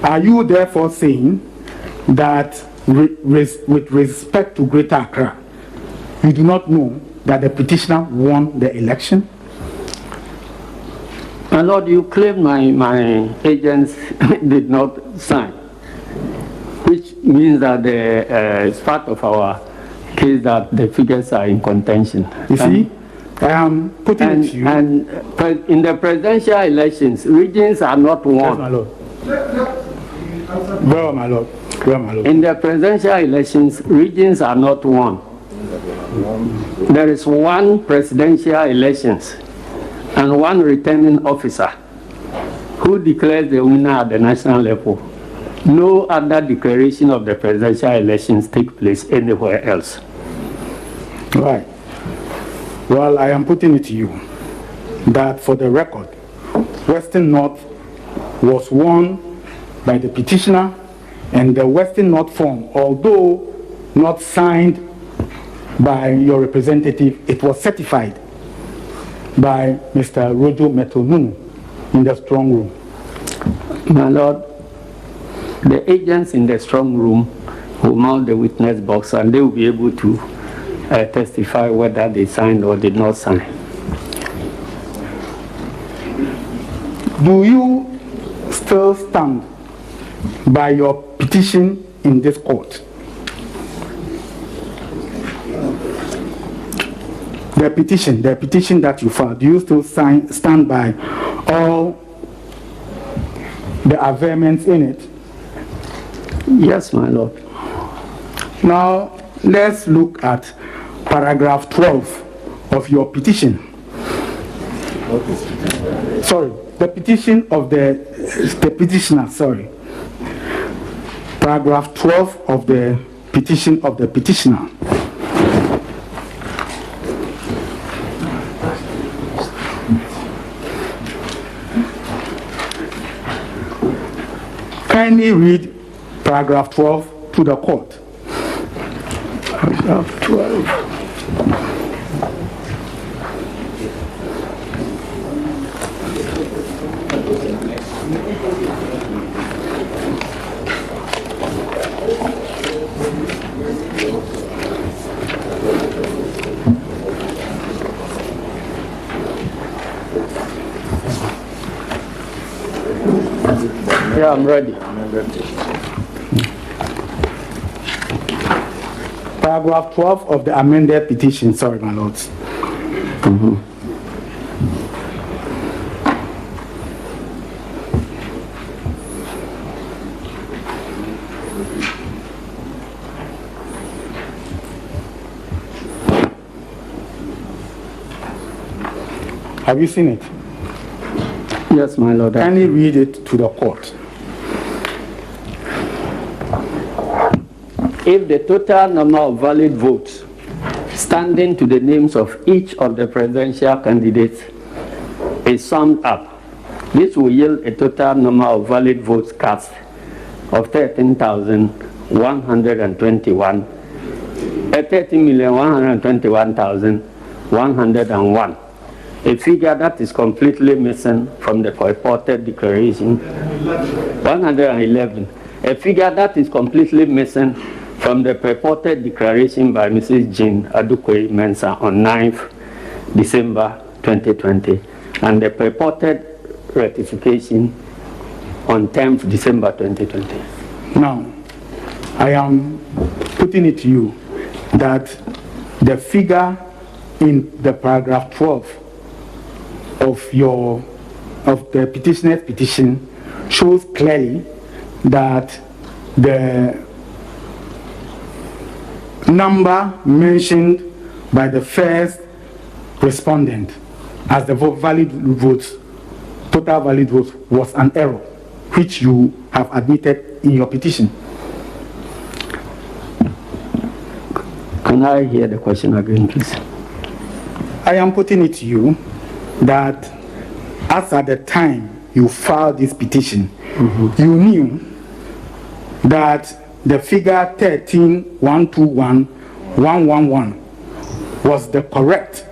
Are you therefore saying that with respect to Greater Accra, you do not know that the petitioner won the election? My Lord, you claim my agents did not sign, which means that it's part of our case that the figures are in contention. You see, I am putting it to you. And in the presidential elections, regions are not won. Yes, my Lord. Well, my Lord. Well, my Lord. In the presidential elections, regions are not won. There is one presidential elections and one returning officer who declares the winner at the national level. No other declaration of the presidential elections take place anywhere else. Right. Well, I am putting it to you that for the record, Western North was won by the petitioner, and the Western North form, although not signed by your representative, it was certified by Mr. Rojo Metonunu in the strong room. My Lord, the agents in the strong room will mount the witness box and they will be able to testify whether they signed or did not sign. Do you still stand by your petition in this court? The petition that you filed, do you still stand by all the averments in it? Yes, my Lord. Now, let's look at paragraph 12 of your petition. Sorry, the petition of the petitioner, sorry. Paragraph 12 of the petition of the petitioner. Kindly read paragraph 12 to the court. Paragraph 12. Yeah, I'm ready. Paragraph 12 of the amended petition. Sorry, my lords. Have you seen it? Yes, my Lord. Kindly read it to the court. If the total number of valid votes standing to the names of each of the presidential candidates is summed up, this will yield a total number of valid votes cast of 13,121, 13,121,101. A figure that is completely missing from the purported declaration. 111. A figure that is completely missing from the purported declaration by Mrs. Jean Adukwe Mensah on 9th December 2020, and the purported ratification on 10th December 2020. Now, I am putting it to you that the figure in the paragraph 12 of the petitioner's petition shows clearly that the number mentioned by the first respondent as the total valid votes was an error, which you have admitted in your petition. Can I hear the question again, please? I am putting it to you that as at the time you filed this petition, you knew that the figure 13,121,111 was the correct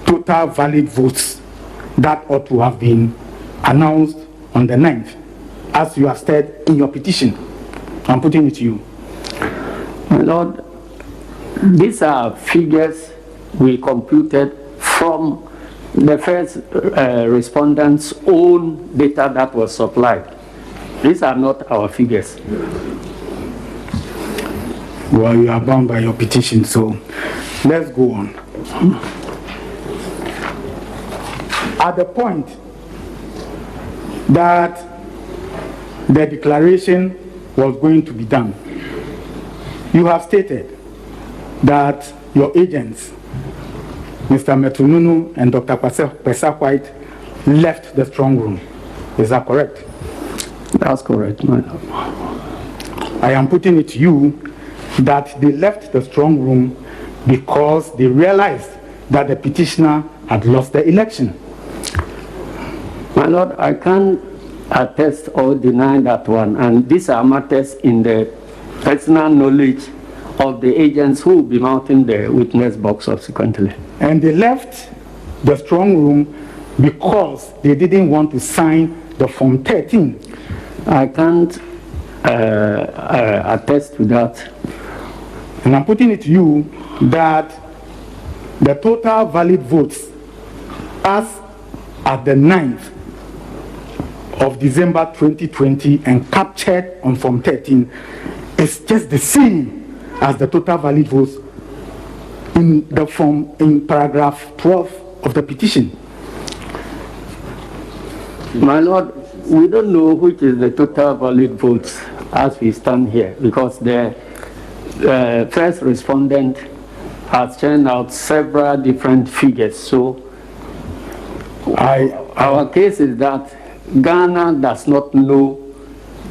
total valid votes that ought to have been announced on the 9th, as you have said in your petition? I'm putting it to you. My Lord, these are figures we computed from the first respondent's own data that was supplied. These are not our figures. Well, you are bound by your petition, so let's go on. At the point that the declaration was going to be done, you have stated that your agents, Mr. Metununu and Dr. Pesa White, left the strong room. Is that correct? That's correct, my Lord. I am putting it to you that they left the strong room because they realized that the petitioner had lost the election. My Lord, I can't attest or deny that one, and these are matters in the personal knowledge of the agents who will be mounting the witness box subsequently. And they left the strong room because they didn't want to sign the Form 13. I can't attest to that. And I'm putting it to you that the total valid votes as at the 9th of December 2020 and captured on Form 13 is just the same as the total valid votes in the form in paragraph 12 of the petition. My Lord, we don't know which is the total valid votes as we stand here, because the first respondent has turned out several different figures. So our case is that Ghana does not know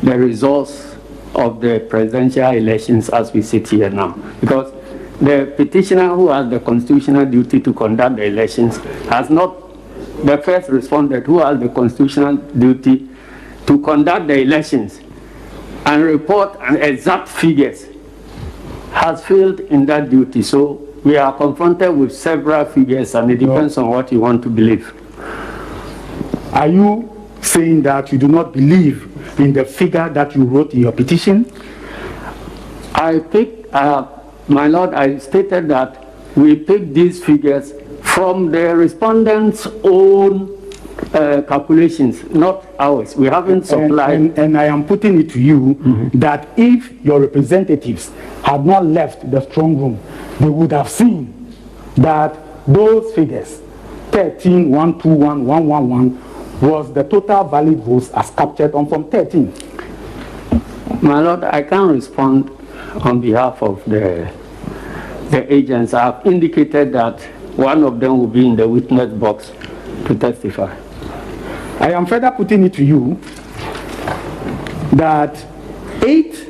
the results of the presidential elections as we sit here now, because the petitioner who has the constitutional duty to conduct the elections has not, the first respondent who has the constitutional duty to conduct the elections and report an exact figures has failed in that duty. So we are confronted with several figures, and it depends on what you want to believe. Are you saying that you do not believe in the figure that you wrote in your petition? My Lord, I stated that we picked these figures from the respondents' own calculations, not ours. We haven't supplied. And I am putting it to you that if your representatives had not left the strong room, they would have seen that those figures, 13, 121, 111, was the total valid votes as captured on Form 13. My Lord, I can't respond on behalf of the agents. I have indicated that one of them will be in the witness box to testify. I am further putting it to you that 8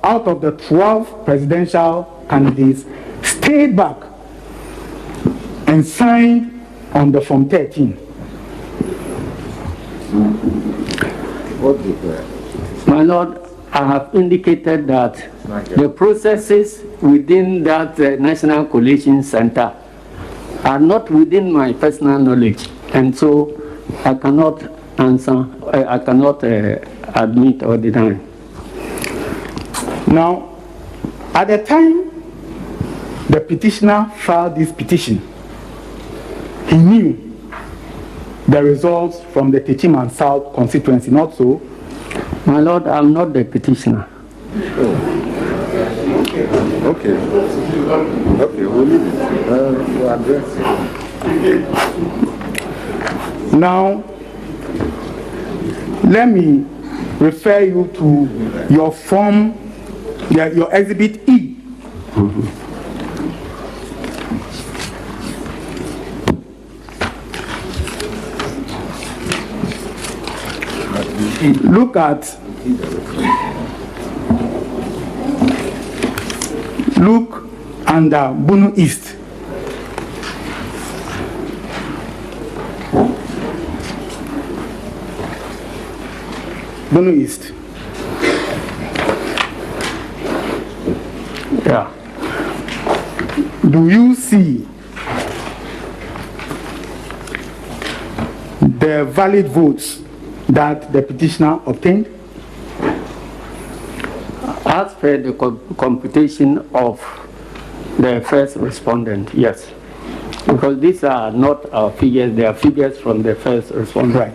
out of the 12 presidential candidates stayed back and signed on the Form 13. My Lord, I have indicated that the processes within that National Collation Center are not within my personal knowledge, and so I cannot answer, I cannot admit or deny. Now, at the time the petitioner filed this petition, he knew the results from the Techiman South constituency, not so? My Lord, I'm not the petitioner. Okay, we'll leave it. We'll address it. Now, let me refer you to your form, your Exhibit E. Look under Bunu East. Bunu East. Yeah. Do you see the valid votes that the petitioner obtained? As per the computation of the first respondent, yes. Because these are not our figures, they are figures from the first respondent. Right.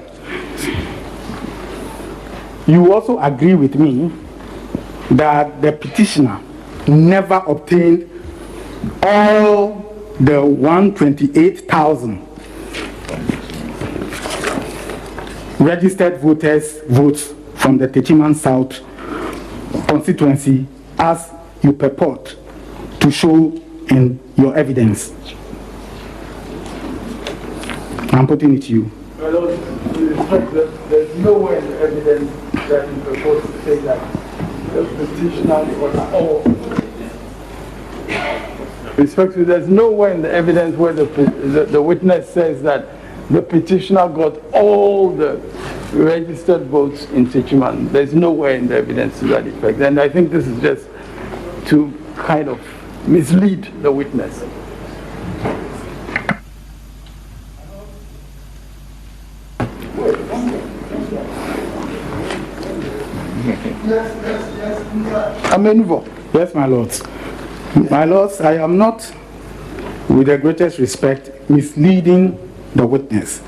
You also agree with me that the petitioner never obtained all the 128,000 registered voters' votes from the Techiman South constituency as you purport to show in your evidence. I'm putting it to you. My Lord, with respect, there's nowhere in the evidence that you propose to say that the petitioner got all. Respectfully, there's nowhere in the evidence where the witness says that the petitioner got all the registered votes in Techiman. There's nowhere in the evidence to that effect. And I think this is just to kind of mislead the witness. Yes, my lords. My lords, I am not, with the greatest respect, misleading the witness.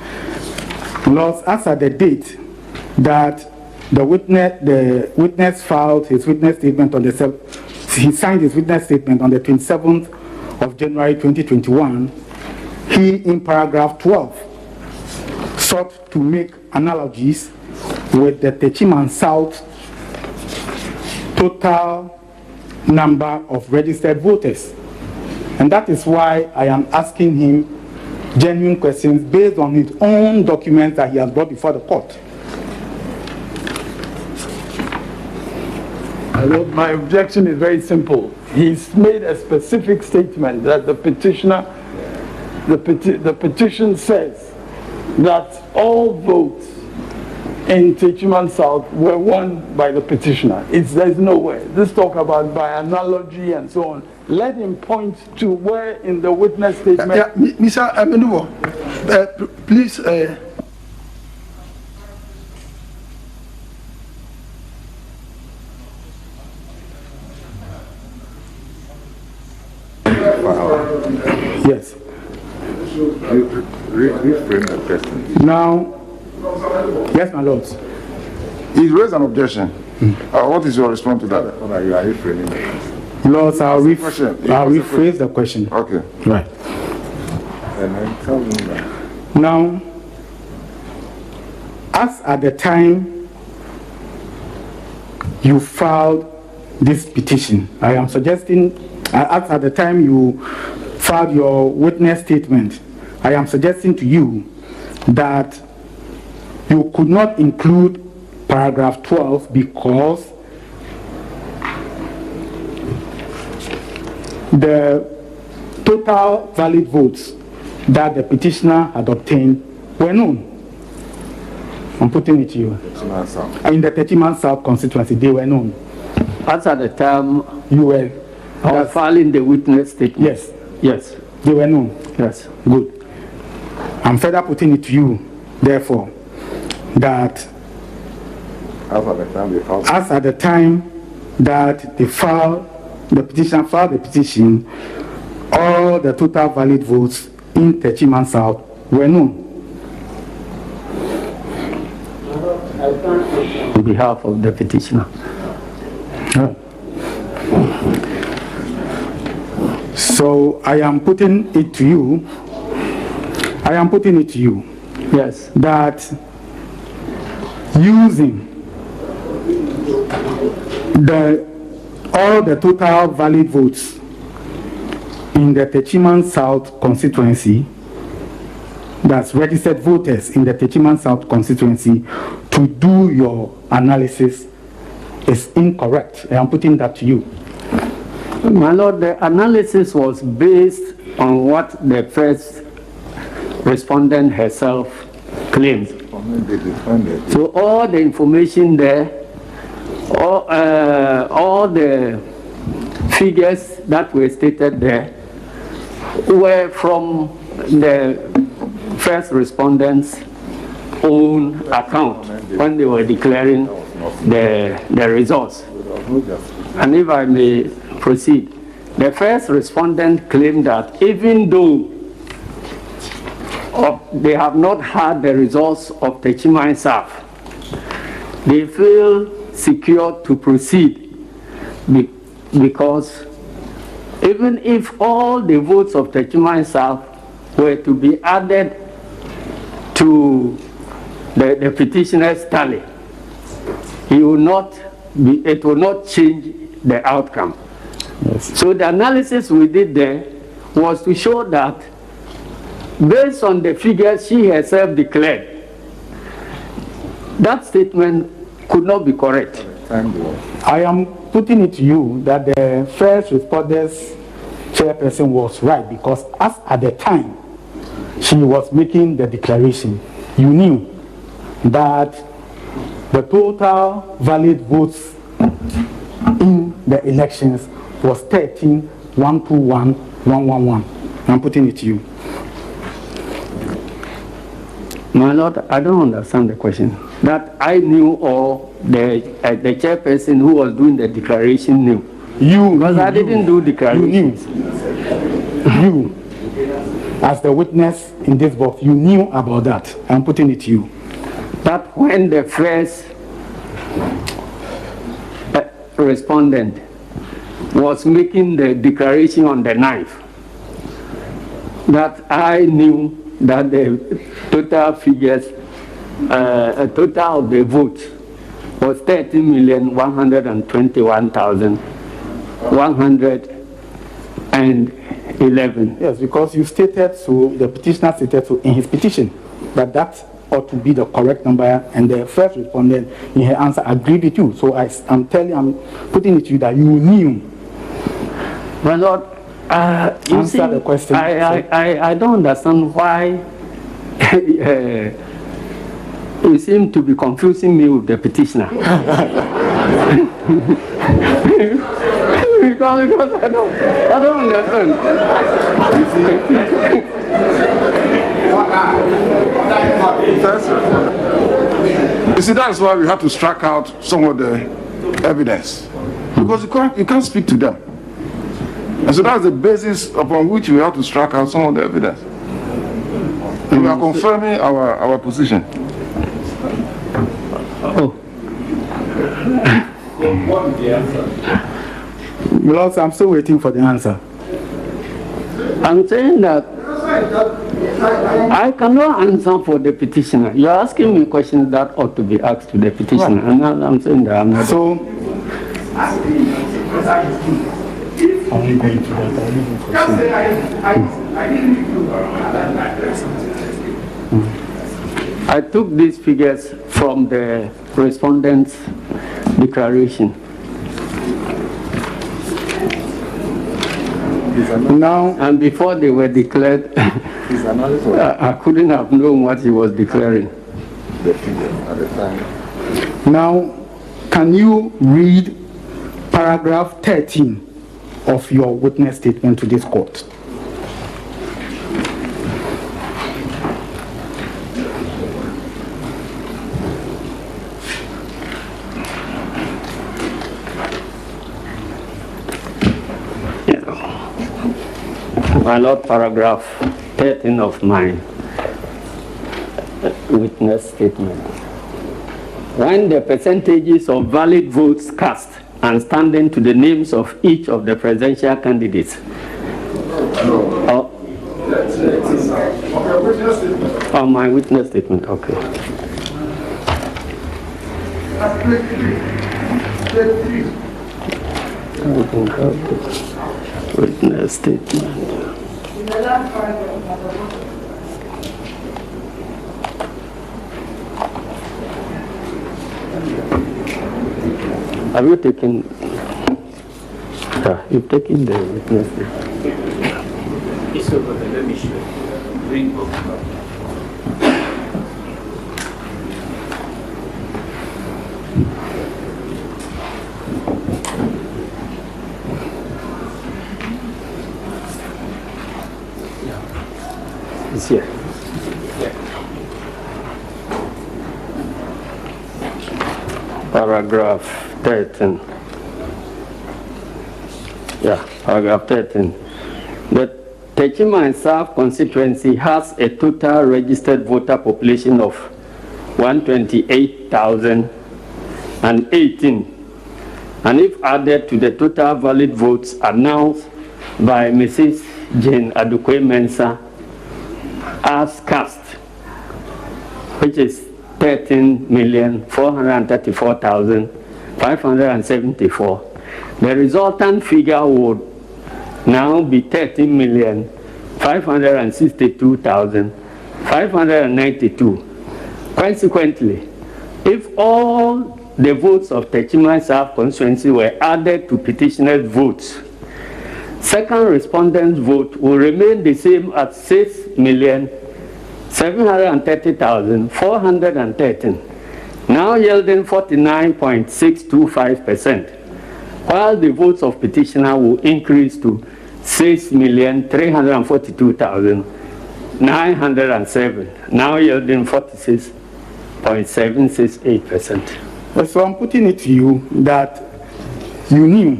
Lords, as at the date that the witness filed his witness statement on he signed his witness statement on the 27th of January 2021, he, in paragraph 12, sought to make analogies with the Techiman South total number of registered voters. And that is why I am asking him genuine questions based on his own documents that he has brought before the court. My objection is very simple. He's made a specific statement that the petitioner, the petition says that all votes in Techiman South were won by the petitioner. There's no way. This talk about by analogy and so on. Let him point to where in the witness statement. Mr. Amenuwo, please. Yes. Reframe the question. Now, yes, my lords. He's raised an objection. What is your response to that? You are reframing it. Lords, I'll rephrase the question. Okay. Right. And then tell me that. Now, as at the time you filed this petition, I am suggesting, as at the time you filed your witness statement, I am suggesting to you that you could not include paragraph 12 because the total valid votes that the petitioner had obtained were known. I'm putting it to you. In the Techiman South constituency, they were known. As at the time you were filing the witness statement? Yes. Yes. They were known? Yes. Good. I'm further putting it to you, therefore, that as at the time that the petitioner filed the petition, all the total valid votes in Techiman South were known. On behalf of the petitioner. So I am putting it to you. Yes. That using all the total valid votes in the Techiman South constituency, that's registered voters in the Techiman South constituency, to do your analysis is incorrect. I am putting that to you. My Lord, the analysis was based on what the first respondent herself claimed. So all the information there, all the figures that were stated there were from the first respondent's own account when they were declaring the results. And if I may proceed, the first respondent claimed that even though they have not had the results of the Chimai South, they feel secure to proceed because even if all the votes of the Chimai South were to be added to the petitioner's tally, it will not change the outcome. Yes. So the analysis we did there was to show that based on the figures she herself declared, that statement could not be correct. I am putting it to you that the first respondent's chairperson was right, because as at the time she was making the declaration, you knew that the total valid votes in the elections was 13,121,111. I'm putting it to you. My Lord, I don't understand the question. That I knew, or the chairperson who was doing the declaration knew? Because I didn't do declarations. You, as the witness in this box, you knew about that. I'm putting it to you. That when the first respondent was making the declaration on the 9th, that I knew that the total figures, total of the votes was 13,121,111. Yes, because you stated so, the petitioner stated so in his petition that that ought to be the correct number, and the first respondent in her answer agreed with you. So I'm putting it to you that you knew. My Lord, you see, the question. I don't understand why you seem to be confusing me with the petitioner. because I don't understand. You see, that's why we have to strike out some of the evidence, because you can't speak to them. And so that's the basis upon which we have to strike out some of the evidence. And we are confirming our position. Oh. What is the answer? Well, I'm still waiting for the answer. I'm saying that I cannot answer for the petitioner. You're asking me questions that ought to be asked to the petitioner. Right. And I'm saying that I'm not. So, I took these figures from the respondent's declaration. Now, and before they were declared, I couldn't have known what he was declaring. The figure at the time. Now, can you read paragraph 13 of your witness statement to this court? My Lord, paragraph 13 of my witness statement. When the percentages of valid votes cast and standing to the names of each of the presidential candidates. Oh, my witness statement, okay. Witness statement. Have you taken? You've taken the witness statement. It's over there. Let me show you. Bring book. It's here. Yeah. paragraph 13. Yeah, paragraph 13. The Techima and South constituency has a total registered voter population of 128,018. And if added to the total valid votes announced by Mrs. Jane Adukwe-Mensah as cast, which is 13,434,574, the resultant figure would now be 13,562,592. Consequently, if all the votes of Techima South constituency were added to petitioners' votes, second respondents' vote will remain the same at 6,730,413, now yielding 49.625%, while the votes of petitioner will increase to 6,342,907, now yielding 46.768%. So I'm putting it to you that you knew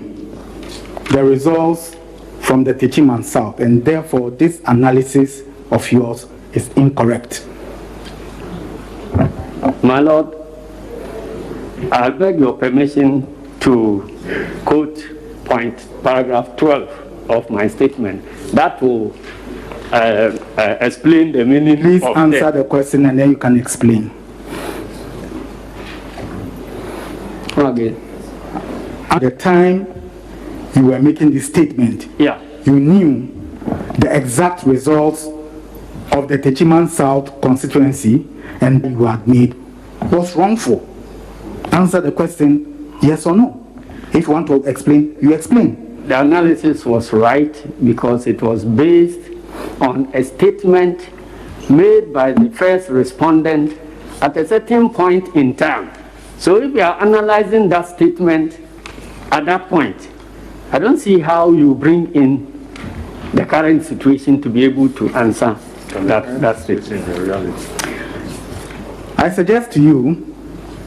the results from the Techima South, and therefore this analysis of yours is incorrect. My Lord, I beg your permission to quote paragraph 12 of my statement. That will explain the meaning. Please answer the question and then you can explain. Okay. At the time you were making this statement, yeah, you knew the exact results of the Techima South constituency, and you had made was wrongful. Answer the question, yes or no. If you want to explain, you explain. The analysis was right because it was based on a statement made by the first respondent at a certain point in time. So if we are analyzing that statement at that point, I don't see how you bring in the current situation to be able to answer that statement. I suggest to you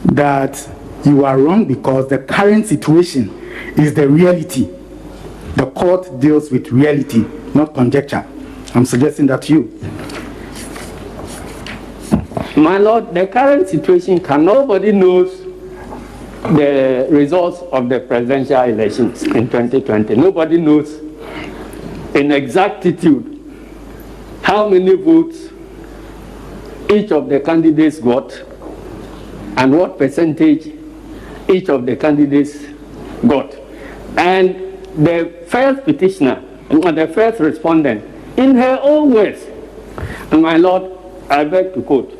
that you are wrong because the current situation is the reality. The court deals with reality, not conjecture. I'm suggesting that to you. My Lord, the current situation nobody knows the results of the presidential elections in 2020. Nobody knows in exactitude how many votes each of the candidates got and what percentage each of the candidates got. And the first petitioner, the first respondent, in her own words, and my Lord, I beg to quote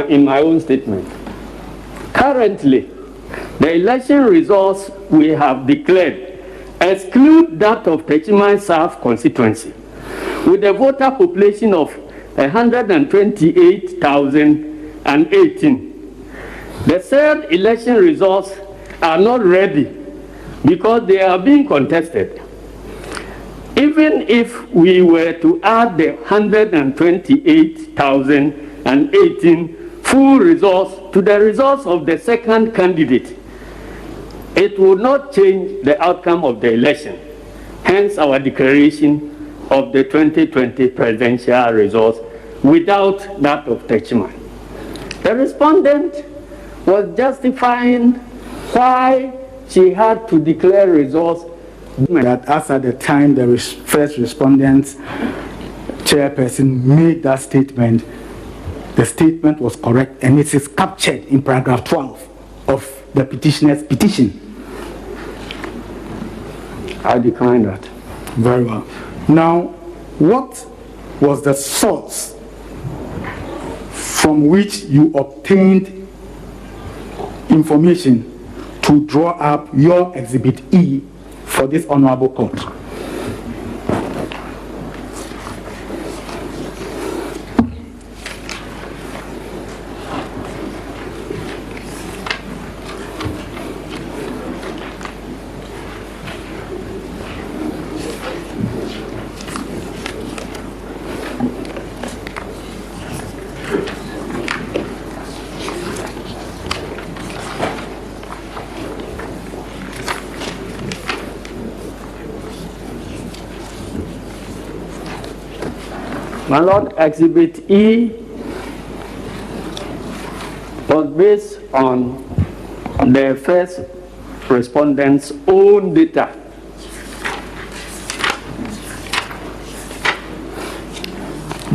in my own statement, currently, the election results we have declared exclude that of Techima South constituency, with a voter population of 128,018. The third election results are not ready because they are being contested. Even if we were to add the 128,018 full results to the results of the second candidate, it would not change the outcome of the election. Hence our declaration of the 2020 presidential results without that of Techima. The respondent was justifying why she had to declare results. That as at the time the first respondent's chairperson made that statement, the statement was correct and it is captured in paragraph 12 of the petitioner's petition. I decline that. Very well. Now, what was the source from which you obtained information to draw up your Exhibit E for this honorable court? My Lord, Exhibit E was based on the first respondent's own data.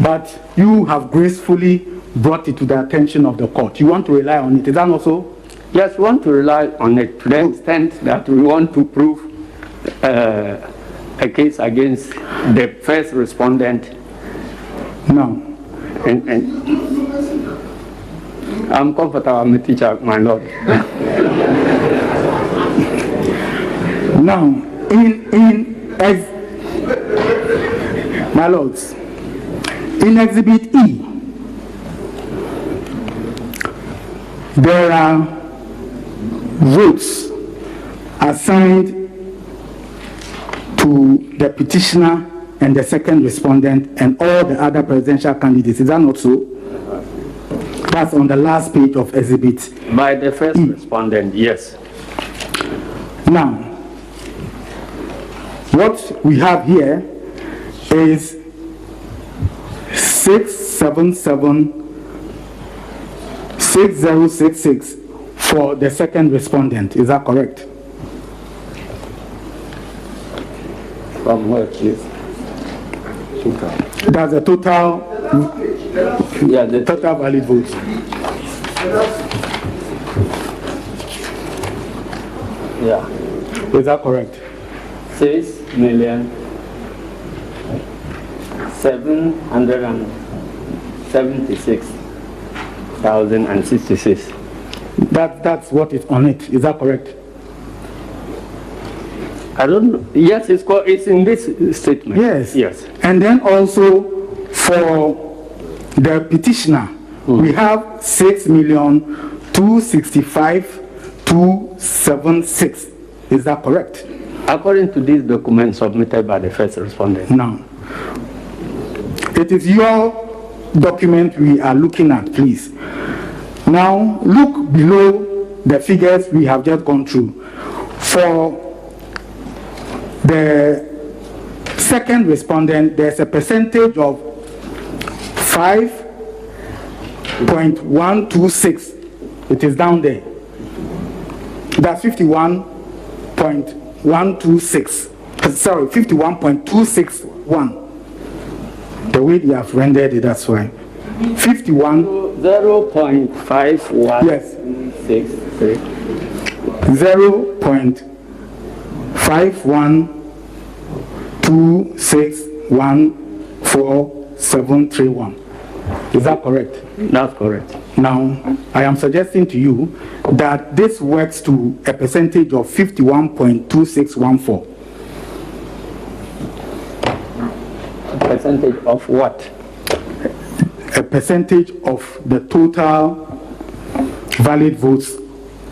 But you have gracefully brought it to the attention of the court. You want to rely on it. Is that not so? Yes, we want to rely on it to the extent that we want to prove a case against the first respondent. No. And I'm comfortable, I'm a teacher, my Lord. Now, my lords, in Exhibit E, there are votes assigned to the petitioner and the second respondent and all the other presidential candidates. Is that not so? That's on the last page of Exhibit E. By the first respondent, yes. Now, what we have here is 677-6066 for the second respondent. Is that correct? From where, please? That's the total, Yeah, the total valid votes. yeah. Is that correct? 6,776,066. That's what is on it. Is that correct? I don't know. Yes, it's in this statement. Yes. Yes. And then also for the petitioner, we have 6,265,276. Is that correct? According to this document submitted by the first respondent. Now, it is your document we are looking at, please. Now, look below the figures we have just gone through. For the second respondent, there's a percentage of 5.126. It is down there. That's 51.126. Sorry, 51.261. The way they have rendered it, that's why. 51. 0.51. Yes. 63. 0.51261471. Is that correct? That's correct. Now, I am suggesting to you that this works to a percentage of 51.2614. Percentage of what? A percentage of the total valid votes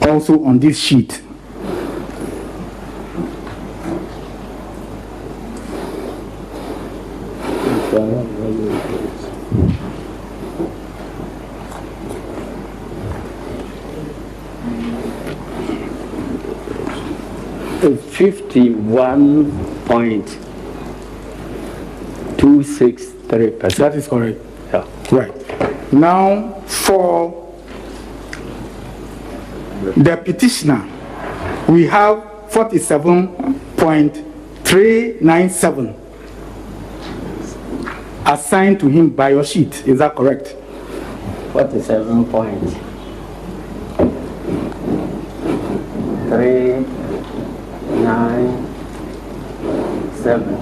also on this sheet. It's 51.263%. That is correct. Yeah. Right. Now, for the petitioner, we have 47.397 assigned to him by your sheet. Is that correct? 47.397.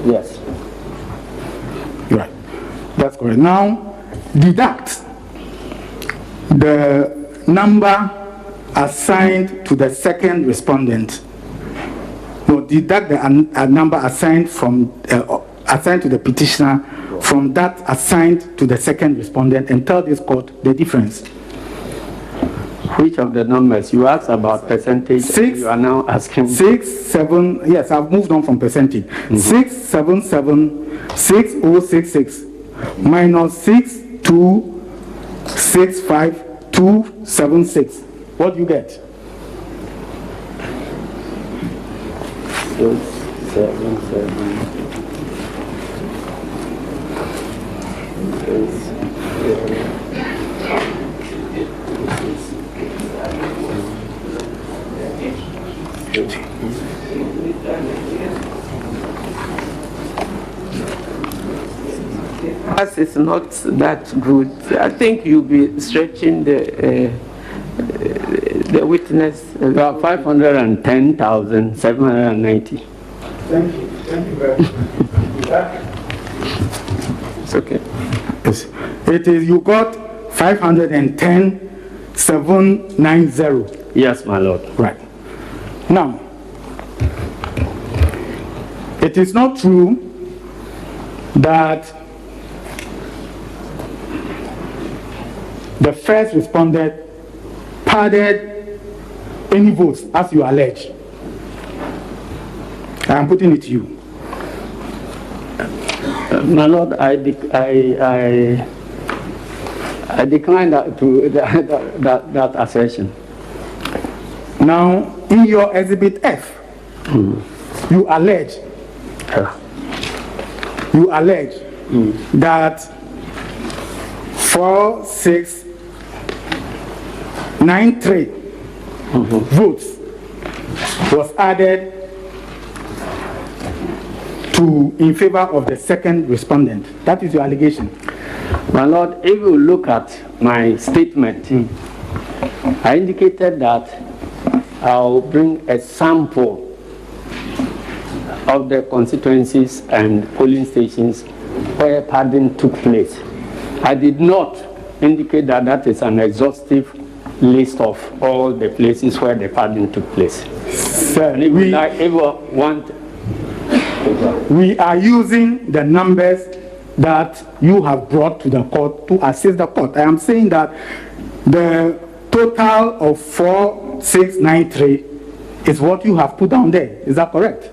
Yes. Right. That's correct. Now, deduct the number assigned to the second respondent. No, deduct the number assigned from assigned to the petitioner from that assigned to the second respondent and tell this court the difference. Which of the numbers? You asked about percentage. 6. You are now asking. 6, 7. Yes, I've moved on from percentage. 6776066 minus 6265276. What do you get? 677. As it's not that good, I think you'll be stretching the witness about 510,790. Thank you very much. It's okay. Yes. It is, you got 510,790. Yes, my lord. Right. Now, it is not true that the first respondent padded any votes as you allege. I am putting it to you. My lord, I decline that assertion. Now, in your Exhibit F, you allege that 4693 votes was added in favor of the second respondent. That is your allegation. My lord, if you look at my statement, I indicated that I'll bring a sample of the constituencies and polling stations where padding took place. I did not indicate that that is an exhaustive list of all the places where the padding took place. Sir, and if we ever want, we are using the numbers that you have brought to the court to assist the court. I am saying that the total of 4693 is what you have put down there. Is that correct?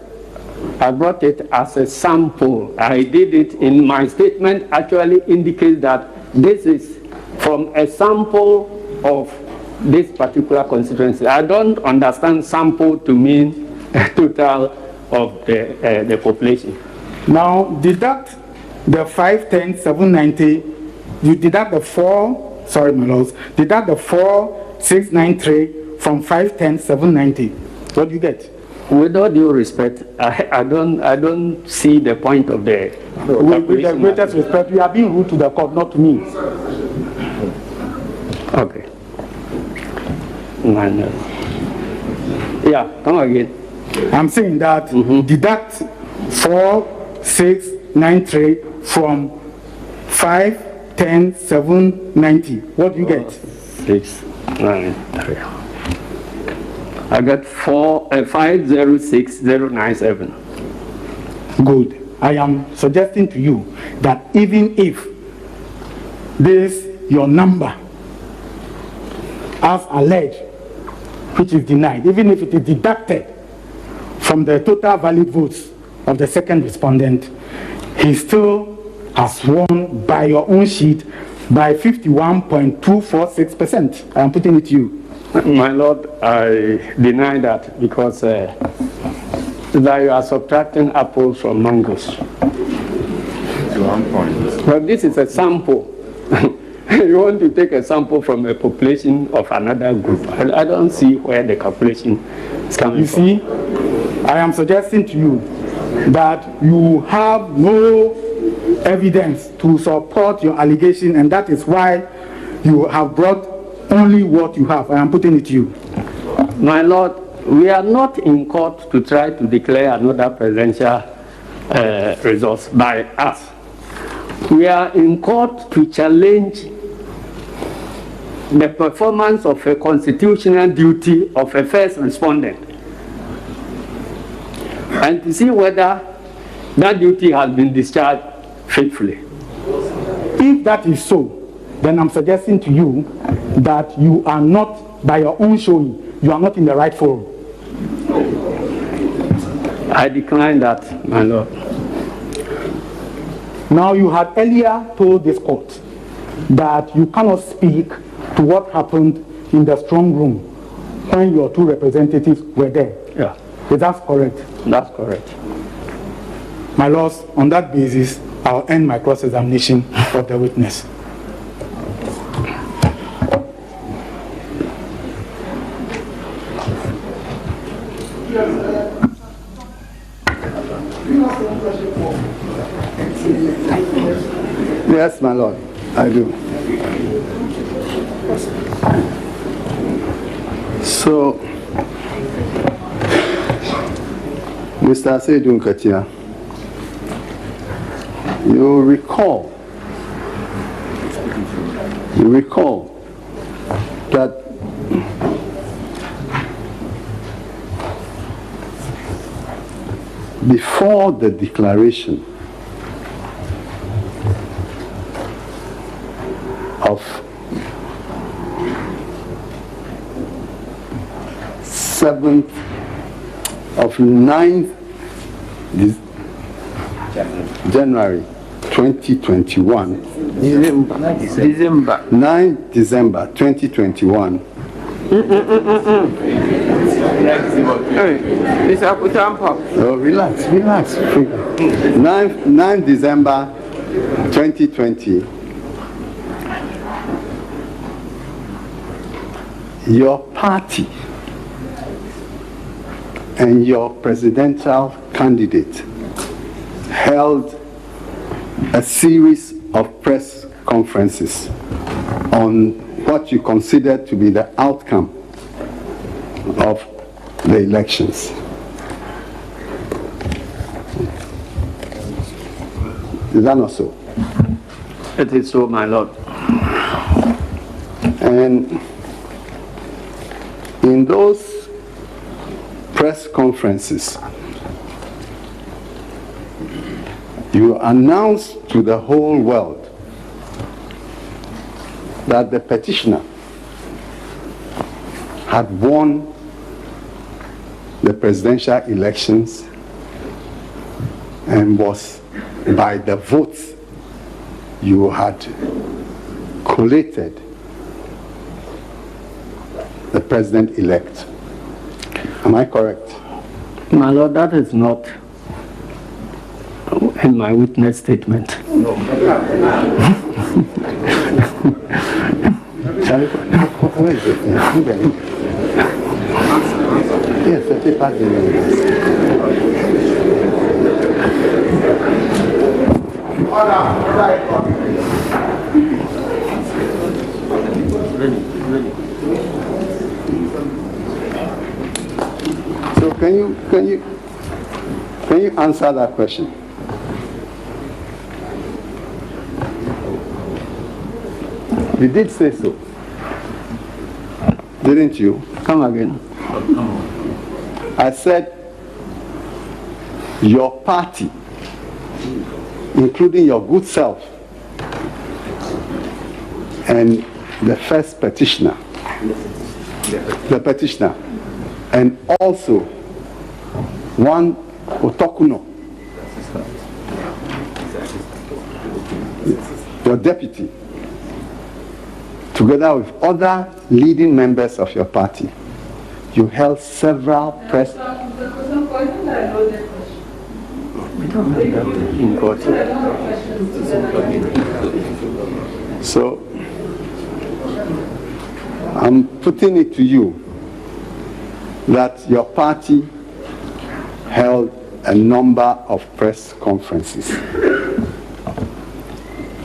I brought it as a sample. I did it in my statement, actually indicates that this is from a sample of this particular constituency. I don't understand sample to mean a total of the population. Now, deduct the 510,790, you deduct the 4693 from 510,790. What do you get? With all due respect, I don't see the point of the with the greatest respect, you are being rude to the court, not to me. Okay. Yeah, come again. I'm saying that deduct 4693 from 510,790. What do you get? 693. I got 506,097. Good. I am suggesting to you that even if this your number as alleged, which is denied, even if it is deducted from the total valid votes of the second respondent, he still has won by your own sheet by 51.246%. I am putting it to you. My lord, I deny that because that you are subtracting apples from mangoes. 1 point. But this is a sample. You want to take a sample from a population of another group. I don't see where the calculation is coming from. You see, I am suggesting to you that you have no evidence to support your allegation, and that is why you have brought only what you have. I am putting it to you. My lord, we are not in court to try to declare another presidential results by us. We are in court to challenge the performance of a constitutional duty of a first respondent and to see whether that duty has been discharged faithfully. If that is so, then I'm suggesting to you that you are not, by your own showing, you are not in the right forum. I decline that, my lord. Now, you had earlier told this court that you cannot speak to what happened in the strong room when your two representatives were there. Yeah. Is that correct? That's correct. My lords, on that basis, I'll end my cross-examination of the witness. Yes, my lord, I do. So, Mr. Seydou Nketia, you recall that before the declaration of 9th January 2021, December. 9th December 2021, Hey, Mr. Kutampa. oh, relax. 9th December 2020, your party and your presidential candidate held a series of press conferences on what you consider to be the outcome of the elections. Is that not so? It is so, my lord. And in those press conferences, you announced to the whole world that the petitioner had won the presidential elections and was, by the votes you had collated, the president-elect. Am I correct? My lord, that is not in my witness statement. Where is it? Yes, the paper. So can you answer that question? You did say so, didn't you? Come again. I said your party, including your good self and the first petitioner, and also one Otokuno, your deputy, together with other leading members of your party, you held several press... We don't have that in court. So, I'm putting it to you that your party held a number of press conferences.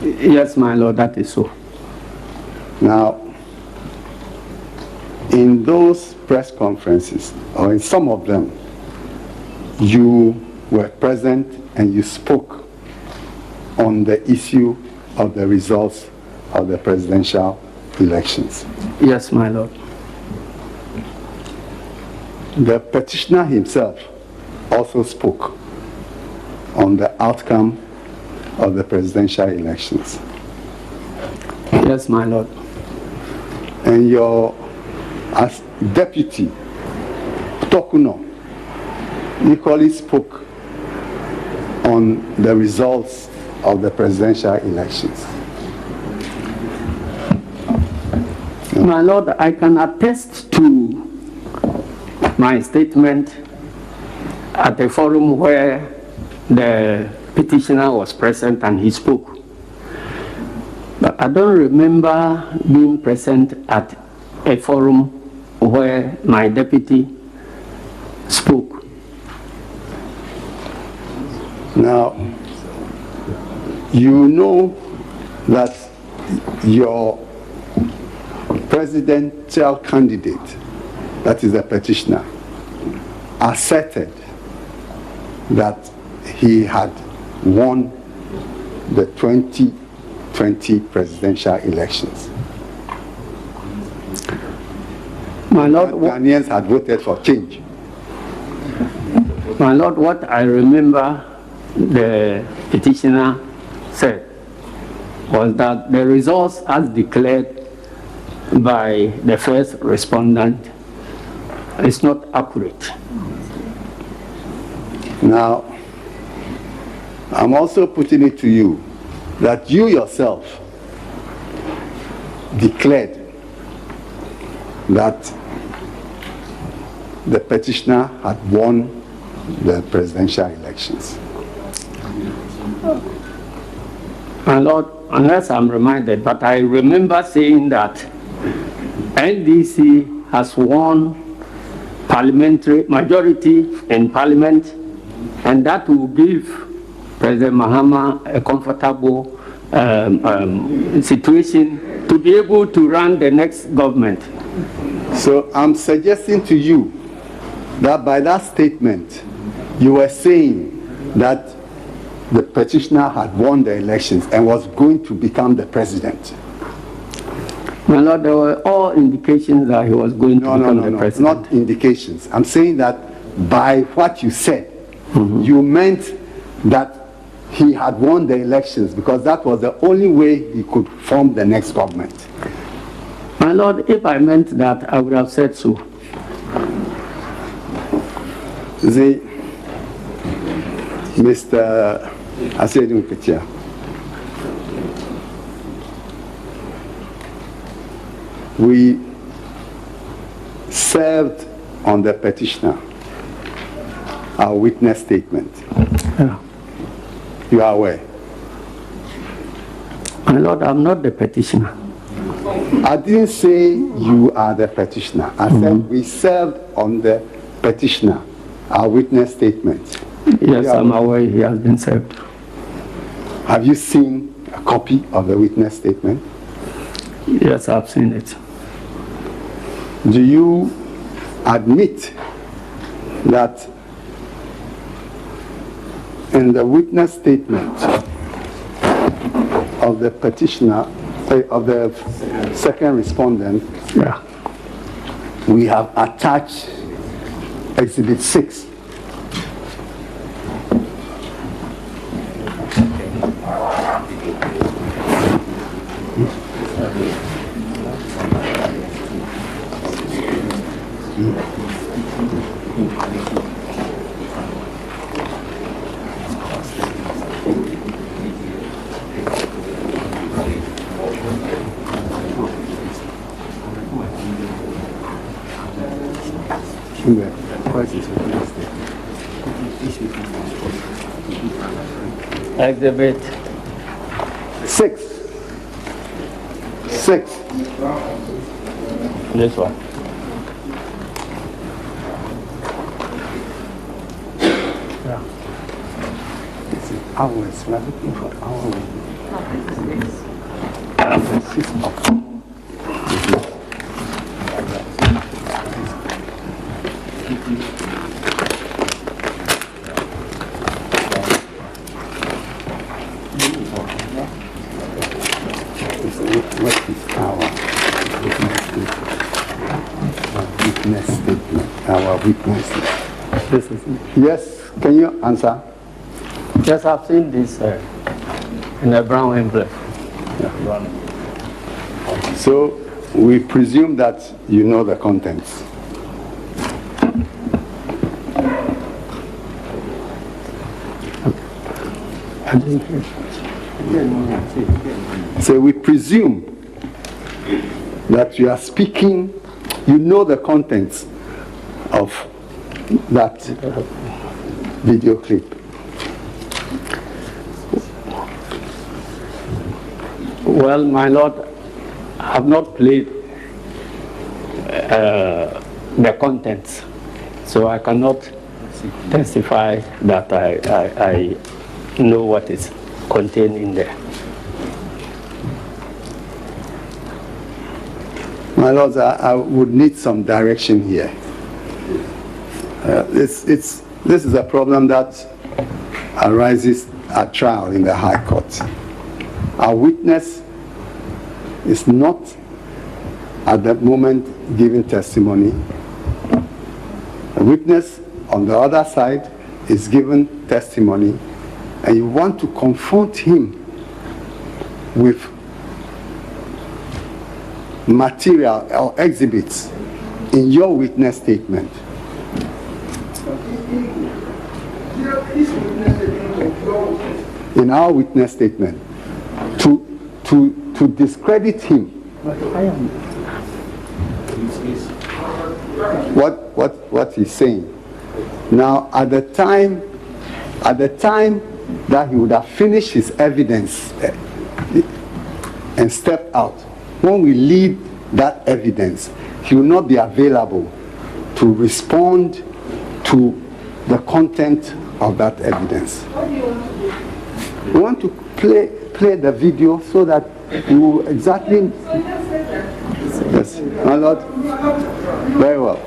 Yes, my lord, that is so. Now, in those press conferences, or in some of them, you were present and you spoke on the issue of the results of the presidential elections. Yes, my lord. The petitioner himself also spoke on the outcome of the presidential elections. Yes, my lord. And your as deputy, Tokuno, equally spoke on the results of the presidential elections. My lord, I can attest to my statement at a forum where the petitioner was present and he spoke. But I don't remember being present at a forum where my deputy spoke. Now, you know that your presidential candidate, that is the petitioner, asserted that he had won the 2020 presidential elections. My Lord, Ghanaians had voted for change. My Lord, what I remember the petitioner said was that the results as declared by the first respondent is not accurate. Now, I'm also putting it to you that you yourself declared that the petitioner had won the presidential elections. My Lord, unless I'm reminded, but I remember saying that NDC has won parliamentary majority in parliament, and that will give President Mahama a comfortable situation to be able to run the next government. So I'm suggesting to you that by that statement, you were saying that the petitioner had won the elections and was going to become the president. My Lord, there were all indications that he was going to become the president. Not indications. I'm saying that by what you said, you meant that he had won the elections because that was the only way he could form the next government. My Lord, if I meant that, I would have said so. Mr. Asedun Ketia, we served on the petitioner our witness statement. Yeah. You are aware? My Lord, I'm not the petitioner. I didn't say you are the petitioner. I said we served on the petitioner our witness statement. Yes, I'm aware he has been served. Have you seen a copy of the witness statement? Yes, I've seen it. Do you admit that in the witness statement of the petitioner, of the second respondent, Yeah. we have attached Exhibit 6? Exhibit 6. this one. Yeah. Hours, we are looking for hours. What is our witness statement? Our witness statement. This is it. Yes, can you answer? Yes, I've seen this in a brown envelope. So we presume that you know the contents. So we presume that you are speaking, you know the contents of that video clip. Well, my Lord, I have not played the contents, so I cannot testify that I know what is contained in there. My Lords, I would need some direction here. This is a problem that arises at trial in the High Court. Our witness is not at that moment giving testimony. A witness on the other side is giving testimony, and you want to confront him with material or exhibits in your witness statement. In our witness statement, to discredit him. What he's saying. Now, at the time that he would have finished his evidence and stepped out, when we lead that evidence, he will not be available to respond to the content of that evidence. We want to play the video so that you exactly. Yes, my Lord. Very well.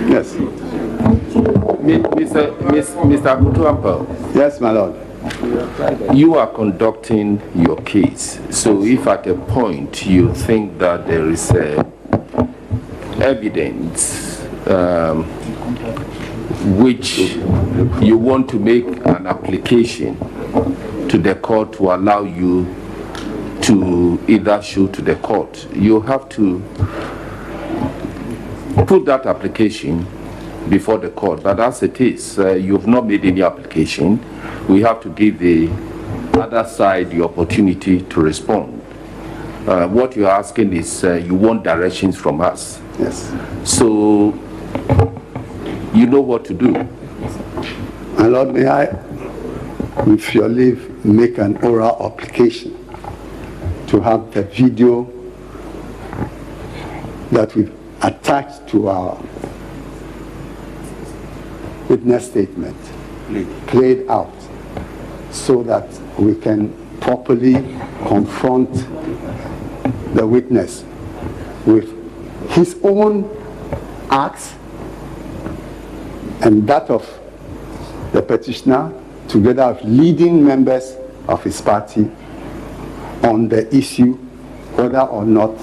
Yes. Mr. Kutuampa. Yes, my Lord. You are conducting your case, so if at a point you think that there is evidence which you want to make an application to the court to allow you to either show to the court, you have to put that application before the court. But as it is, you have not made any application. We have to give the other side the opportunity to respond. What you're asking is you want directions from us. Yes. So you know what to do. My Lord, may I, with your leave, make an oral application to have the video that we've attached to our witness statement played out, so that we can properly confront the witness with his own acts and that of the petitioner, together with leading members of his party, on the issue whether or not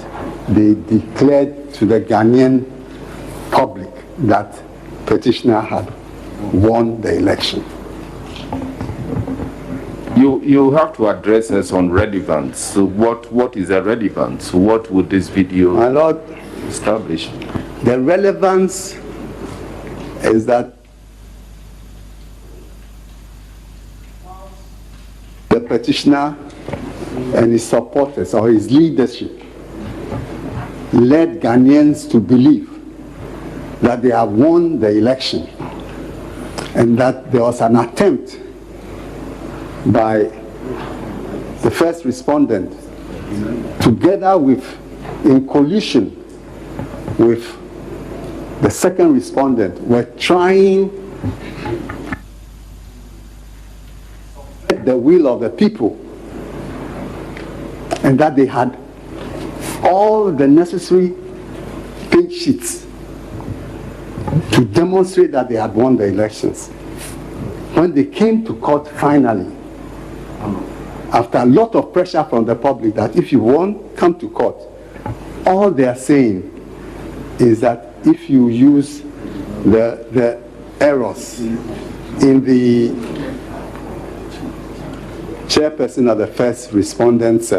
they declared to the Ghanaian public that petitioner had won the election. You have to address us on relevance. So what is the relevance? What would this video My Lord, establish? the relevance is that the petitioner and his supporters or his leadership led Ghanaians to believe that they have won the election, and that there was an attempt by the first respondent, together with, in collusion with the second respondent, were trying the will of the people, and that they had all the necessary pink sheets to demonstrate that they had won the elections. When they came to court finally, after a lot of pressure from the public that if you won, come to court, all they are saying is that if you use the errors in the chairperson of the first respondent's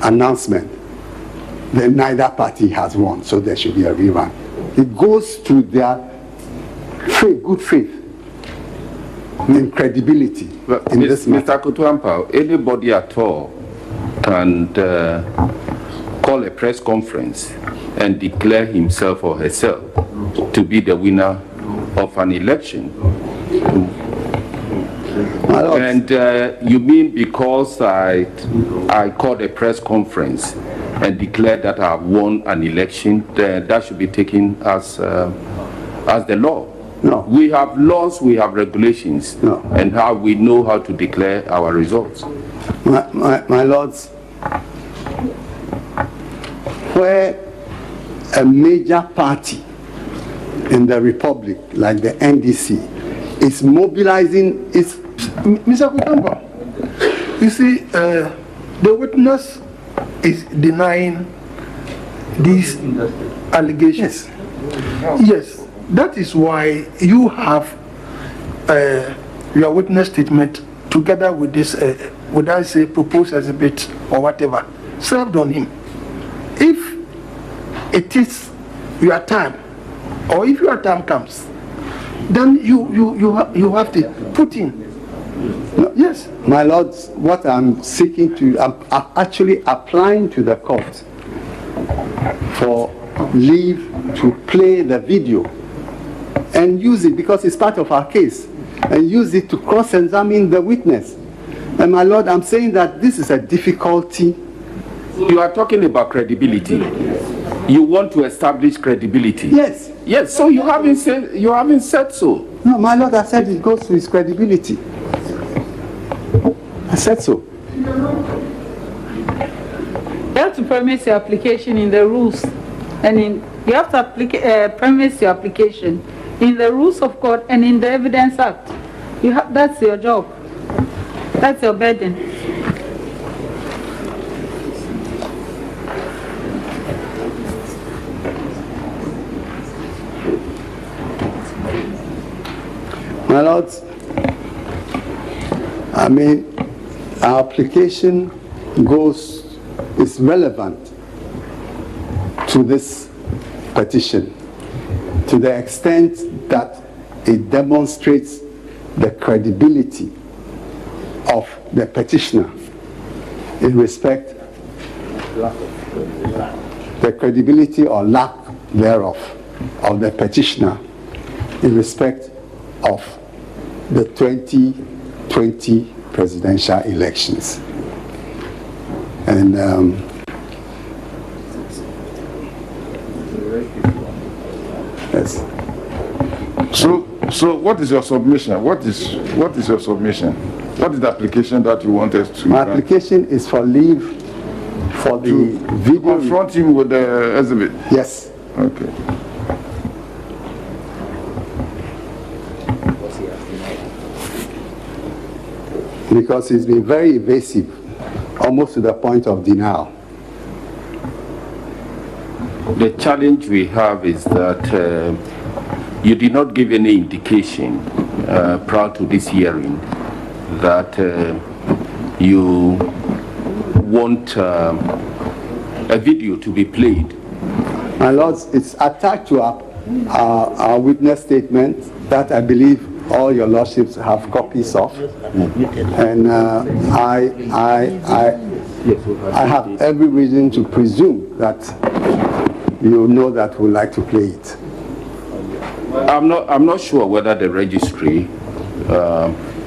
announcement, then neither party has won, so there should be a rerun. It goes to their faith, good faith and credibility in this matter. Mr. Kutuampa, anybody at all can call a press conference and declare himself or herself to be the winner of an election. And you mean because I called a press conference and declared that I have won an election, that should be taken as the law? No. We have laws, we have regulations, No. and how we know how to declare our results. My lords, where a major party in the republic, like the NDC, is mobilizing its... Mr. Kutamba, you see, the witness is denying these allegations. Yes, that is why you have your witness statement together with this, would I say, proposed exhibit or whatever, served on him. If it is your time, or if your time comes, then you have to put in. No, yes. My lords, what I'm seeking to, I'm actually applying to the court for leave to play the video and use it because it's part of our case, and use it to cross-examine the witness. And my lord, I'm saying that this is a difficulty. You are talking about credibility. You want to establish credibility. Yes. Yes, so you haven't said so. No, my lord, I said it goes to his credibility. I said so. You have to premise your application in the rules, and you have to premise your application in the rules of court and in the Evidence Act. That's your job. That's your burden. My lords, I mean, our application is relevant to this petition to the extent that it demonstrates the credibility of the petitioner in respect the credibility or lack thereof of the petitioner in respect of the 2020 presidential elections. And yes. So what is your submission? What is your submission? What is the application that you want us to? My application is for leave for the video. Confront him with the exhibit. Yes. Okay. Because he's been very evasive, almost to the point of denial. The challenge we have is that you did not give any indication prior to this hearing that you want a video to be played. My lords, it's attached to our witness statement that I believe all your lordships have copies of, and I have every reason to presume that you know that we'd like to play it. I'm not sure whether the registry,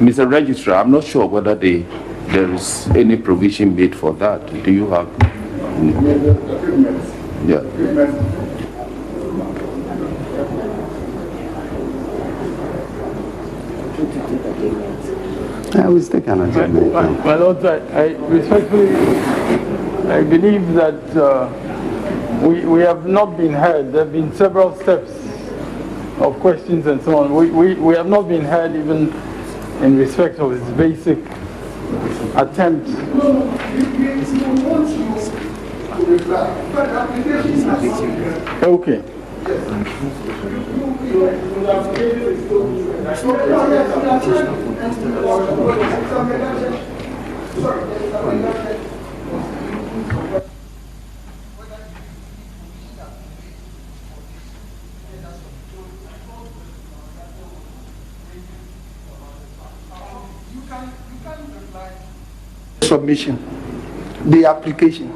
Mr. Registrar, I'm not sure whether there is any provision made for that. Do you have? Yeah. I will take an adjournment. My lords, I respectfully, I believe that we have not been heard. There have been several steps of questions and so on. We have not been heard even in respect of its basic attempt. Okay. Submission, the application.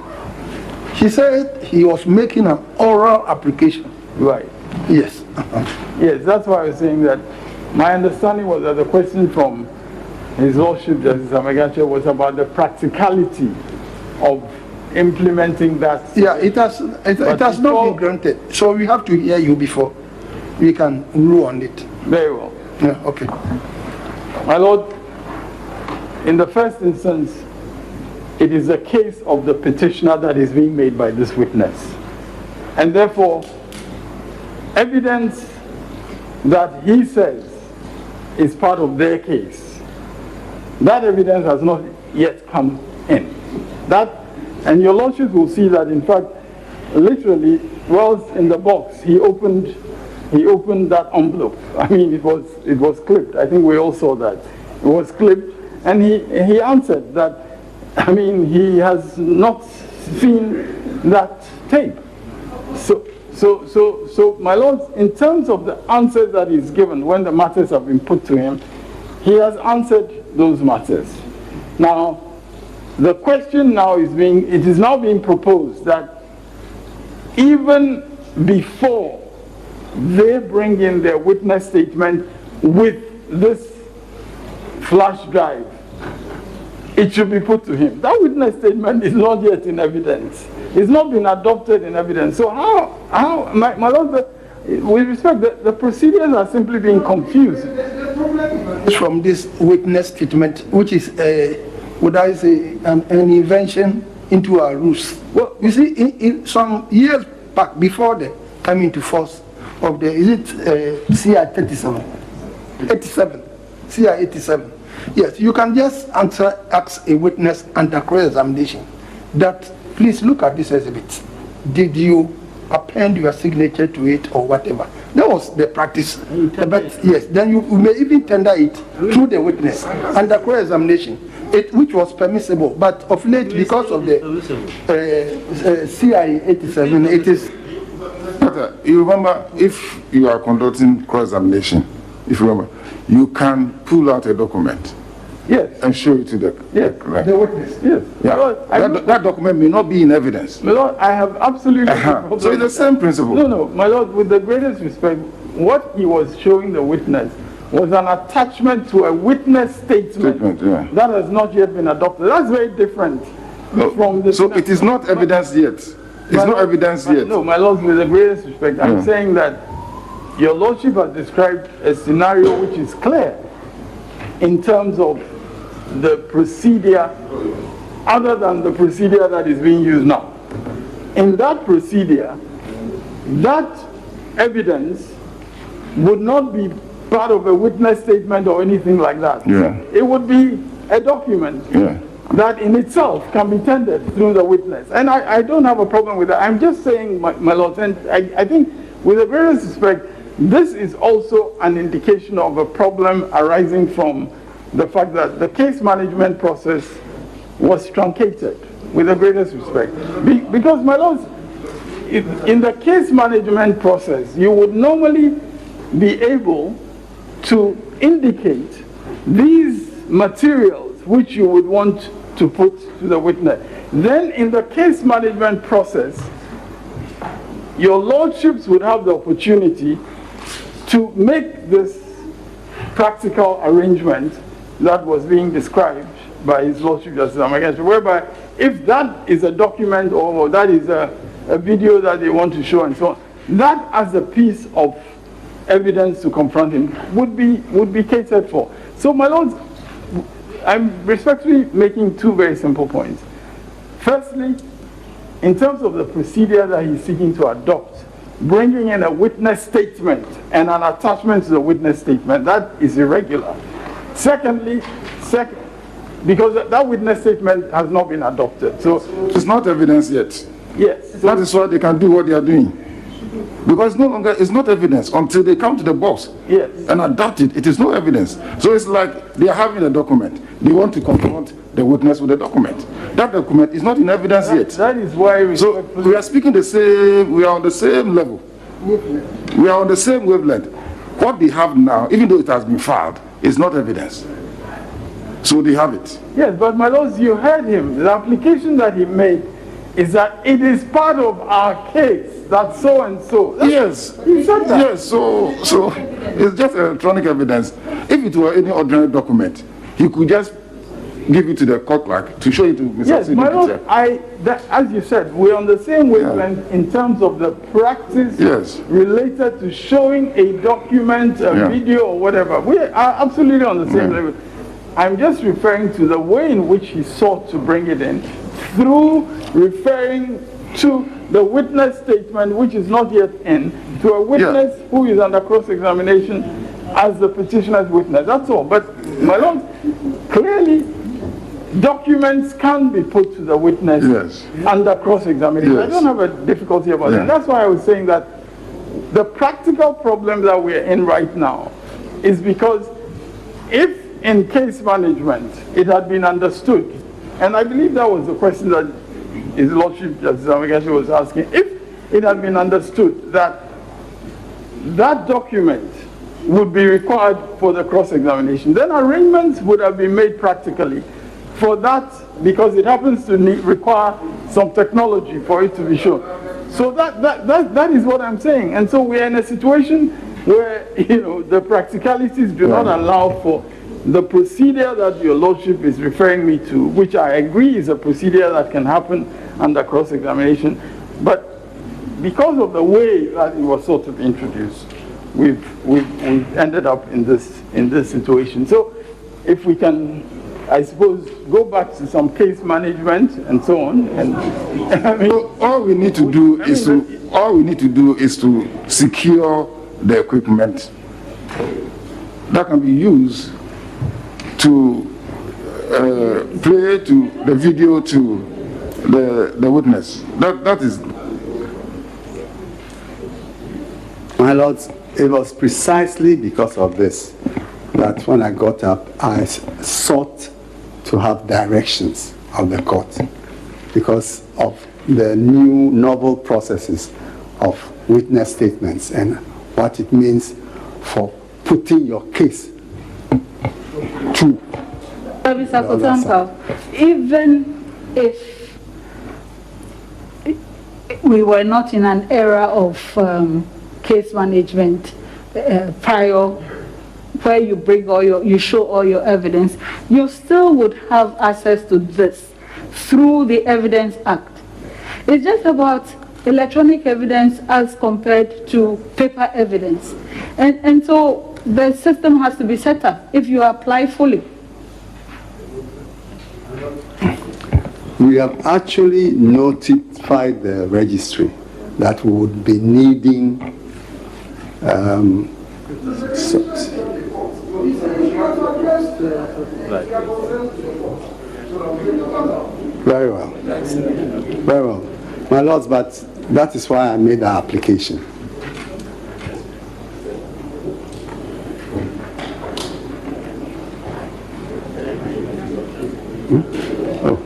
He said he was making an oral application. Right. Yes. Yes, that's why I was saying that My understanding was that the question from His Lordship Justice Amegache was about the practicality of implementing that. Yeah, it has not been granted. So we have to hear you before we can rule on it. Very well. Yeah, okay. My Lord, in the first instance, it is the case of the petitioner that is being made by this witness. And therefore, evidence that he says is part of their case, that evidence has not yet come in. And your Lordship will see that, in fact, literally, whilst in the box, he opened that envelope. I mean, it was clipped. I think we all saw that. It was clipped, and he answered that, I mean, he has not seen that tape. So, my Lord, in terms of the answers that he's given when the matters have been put to him, he has answered those matters. Now, the question now it is now being proposed that even before they bring in their witness statement with this flash drive, it should be put to him. That witness statement is not yet in evidence. It's not been adopted in evidence. So how my Lord, with respect, the procedures are simply being confused. From this witness statement, which is, would I say, an invention into our rules. Well, you see, in some years back, before the coming into force of the, is it CI 37? 87. CI 87. Yes, you can just ask a witness under cross-examination that, please look at this exhibit. Did you append your signature to it or whatever? That was the practice. But yes, then you may even tender it through the witness under cross-examination, which was permissible. But of late, because of the CI 87, it is. You remember, if you are conducting cross-examination, if you remember, you can pull out a document. Yes. And show it to the witness. Yes. Yeah. Lord, that document may not be in evidence. My Lord, I have absolutely no problem. So it's the same principle. No, my Lord, with the greatest respect, what he was showing the witness was an attachment to a witness statement that has not yet been adopted. That's very different from the... So it is not evidence yet. It's not evidence yet. No, my Lord, with the greatest respect, I'm saying that your Lordship has described a scenario which is clear in terms of the procedure other than the procedure that is being used now. In that procedure, that evidence would not be part of a witness statement or anything like that. Yeah. It would be a document that in itself can be tendered through the witness. And I don't have a problem with that. I'm just saying, my Lord, and I think with the greatest respect, this is also an indication of a problem arising from the fact that the case management process was truncated, with the greatest respect. Because, my lords, in the case management process, you would normally be able to indicate these materials which you would want to put to the witness. Then in the case management process, your lordships would have the opportunity to make this practical arrangement that was being described by His Lordship Justice Amegache, whereby if that is a document or that is a video that they want to show and so on, that as a piece of evidence to confront him would be catered for. So, my lords, I'm respectfully making two very simple points. Firstly, in terms of the procedure that he's seeking to adopt, bringing in a witness statement and an attachment to the witness statement, that is irregular. Secondly, because that witness statement has not been adopted. So it's not evidence yet. Yes. That is why they can do what they are doing. Because it's not evidence until they come to the box and adopt it. It is no evidence. So it's like they are having a document. They want to confront the witness with the document. That document is not in evidence yet. That is why so we are speaking the same, we are on the same level. We are on the same wavelength. What they have now, even though it has been filed, is not evidence. So they have it. Yes, but my lords, you heard him. The application that he made is that it is part of our case that so and so. Yes. He said that. Yes, so it's just electronic evidence. If it were any ordinary document, he could just give it to the court clerk to show it to Mr. Yes, my lord, as you said, we're on the same wavelength in terms of the practice related to showing a document, a video, or whatever. We are absolutely on the same level. I'm just referring to the way in which he sought to bring it in through referring to the witness statement, which is not yet in, to a witness who is under cross-examination as the petitioner's witness. That's all. But, my lord, clearly, documents can be put to the witness under cross-examination. I don't have a difficulty about that. That's why I was saying that the practical problem that we're in right now is because if in case management it had been understood, and I believe that was the question that His Lordship Justice Amagashi was asking, if it had been understood that that document would be required for the cross-examination, then arrangements would have been made practically for that, because it happens to require some technology for it to be shown. So that is what I'm saying. And so we're in a situation where, you know, the practicalities do not allow for the procedure that your lordship is referring me to, which I agree is a procedure that can happen under cross-examination. But because of the way that it was sort of introduced, we've ended up in this situation. So if we can, I suppose, go back to some case management and so on. And I mean, so all we need to do is to secure the equipment that can be used to play to the video to the witness. That is. My lords, it was precisely because of this that when I got up, I sought to have directions of the court because of the new novel processes of witness statements and what it means for putting your case to Mr. Kotampa, even if we were not in an era of case management prior, where you bring all you show all your evidence, you still would have access to this through the Evidence Act. It's just about electronic evidence as compared to paper evidence. And so the system has to be set up if you apply fully. We have actually notified the registry that we would be needing very well. Very well. My lords, but that is why I made the application. Oh.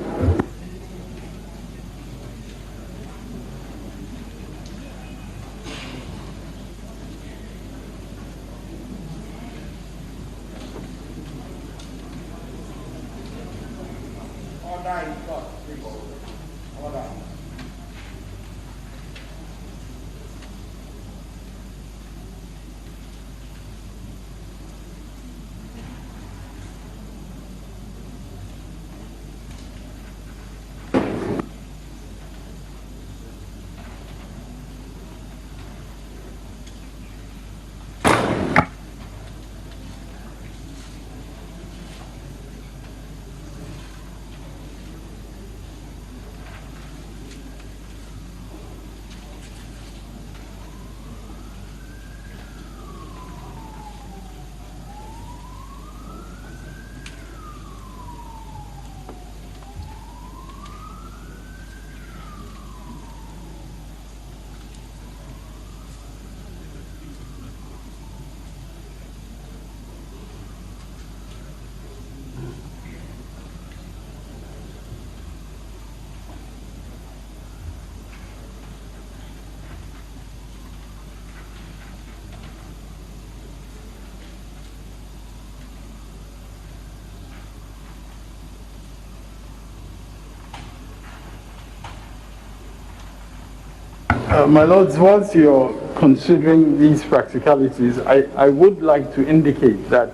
My lords, once you're considering these practicalities, I would like to indicate that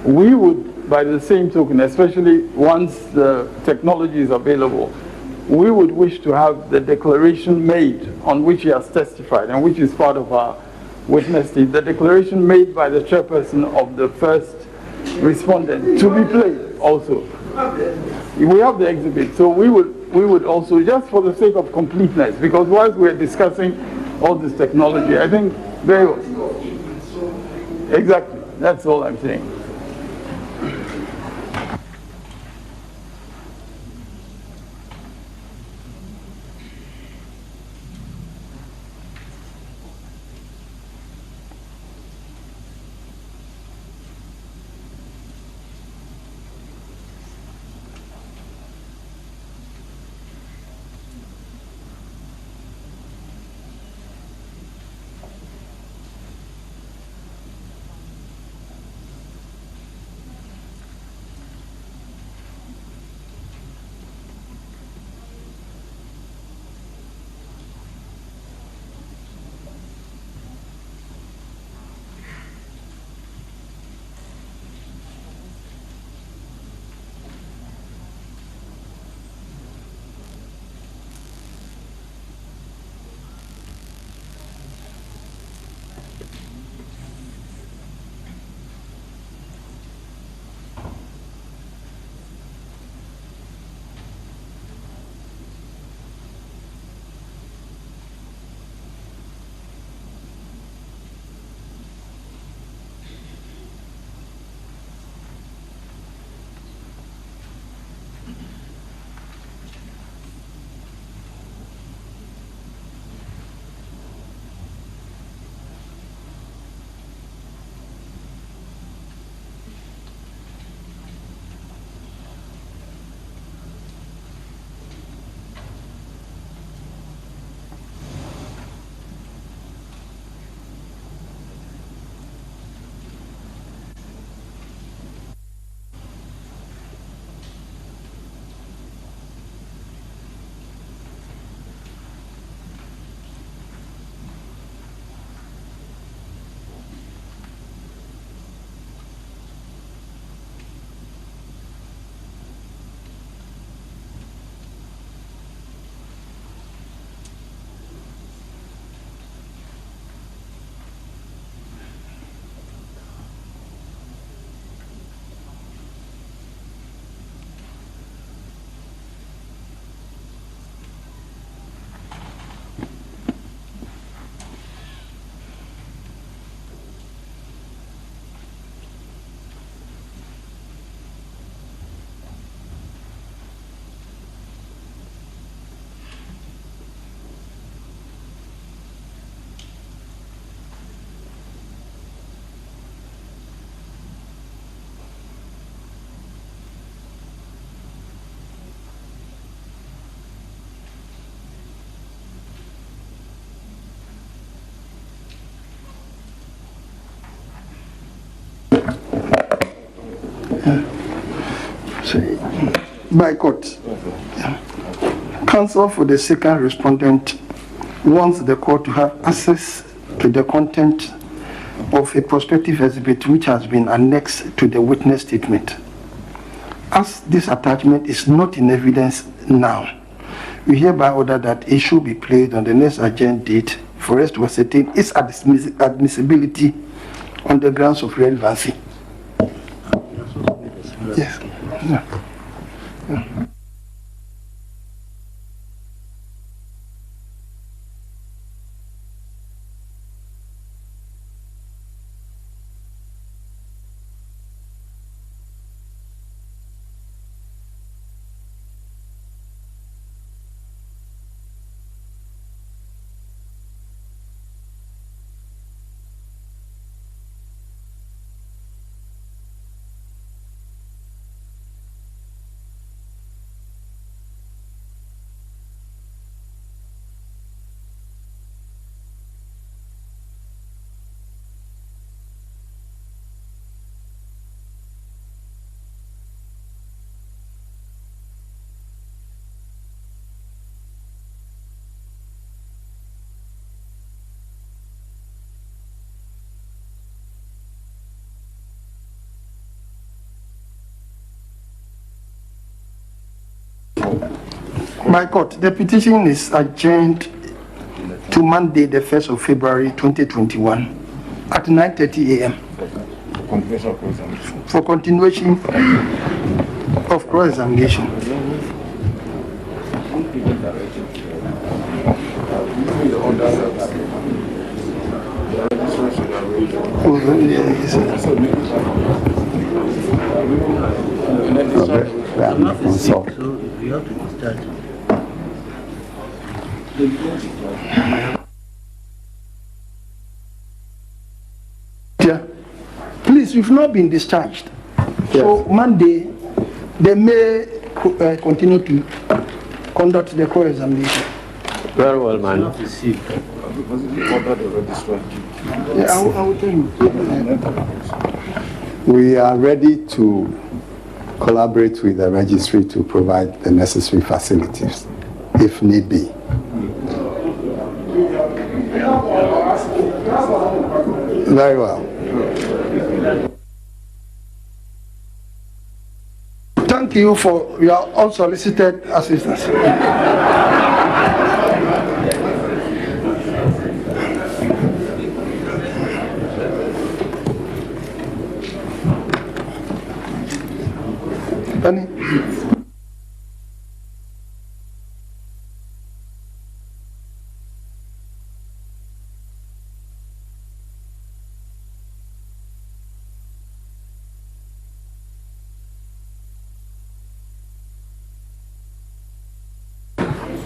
we would, by the same token, especially once the technology is available, we would wish to have the declaration made on which he has testified and which is part of our witness statement, the declaration made by the chairperson of the first respondent to be played also. We have the exhibit, so we would also, just for the sake of completeness, because whilst we're discussing all this technology, I think exactly, that's all I'm saying. By court, counsel for the second respondent wants the court to have access to the content of a prospective exhibit which has been annexed to the witness statement. As this attachment is not in evidence now, we hereby order that it should be placed on the next agenda date for us to ascertain its admissibility on the grounds of relevancy. Yes. Yeah. Yeah. My court, the petition is adjourned to Monday, the 1st of February 2021 at 9:30 a.m. for continuation of cross-examination. Please, we've not been discharged. Yes. So Monday, they may continue to conduct the cross-examination. Very well, man. Yeah, I will tell you. We are ready to collaborate with the registry to provide the necessary facilities, if need be. Very well. Thank you for your unsolicited assistance. Penny?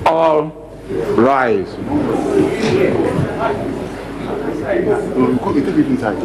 All rise. Take it inside.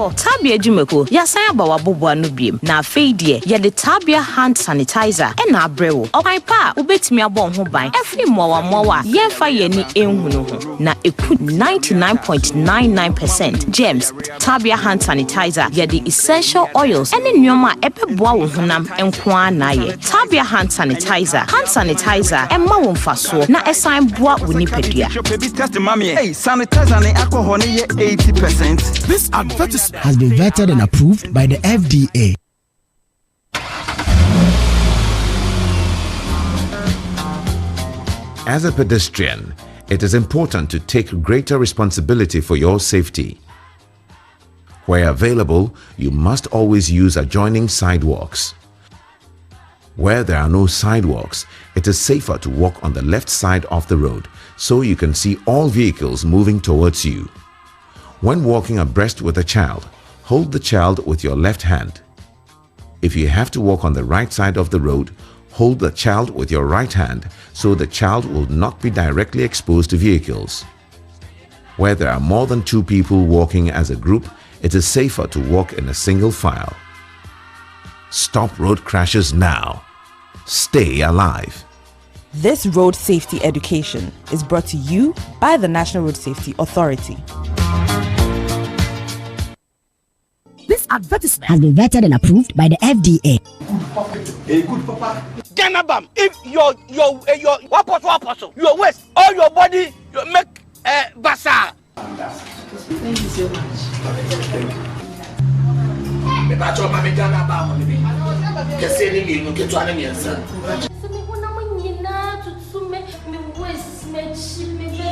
Tabia Jumeko, Yasaya Bawabubu Nubium, na Fadie, ya the Tabia hand sanitizer, and na brew. O my pa, ubet me a bon who buy every mowa, yen fa yeni enhunu, na eku 99.99% gems, Tabia hand sanitizer, ya the essential oils, and in yoma epe boa hunam and na ye. Tabia hand sanitizer, and mawum faso, na esign boa unipedia. Hey, sanitizer and alcohol 80%. This advertisement has been vetted and approved by the FDA. As a pedestrian, It is important to take greater responsibility for your safety. Where available, you must always use adjoining sidewalks. Where there are no sidewalks, it is safer to walk on the left side of the road so you can see all vehicles moving towards you. When walking abreast with a child, hold the child with your left hand. If you have to walk on the right side of the road, hold the child with your right hand so the child will not be directly exposed to vehicles. Where there are more than 2 people walking as a group, it is safer to walk in a single file. Stop road crashes now. Stay alive. This road safety education is brought to you by the National Road Safety Authority. This advertisement has been vetted and approved by the FDA. A good papa. Ganabam, if your your waist or your body, you make bazaar. Thank you so much. Thank you. Me ba cho mami Ganabam on me. Kese ni mi no ketu ani mi ansa.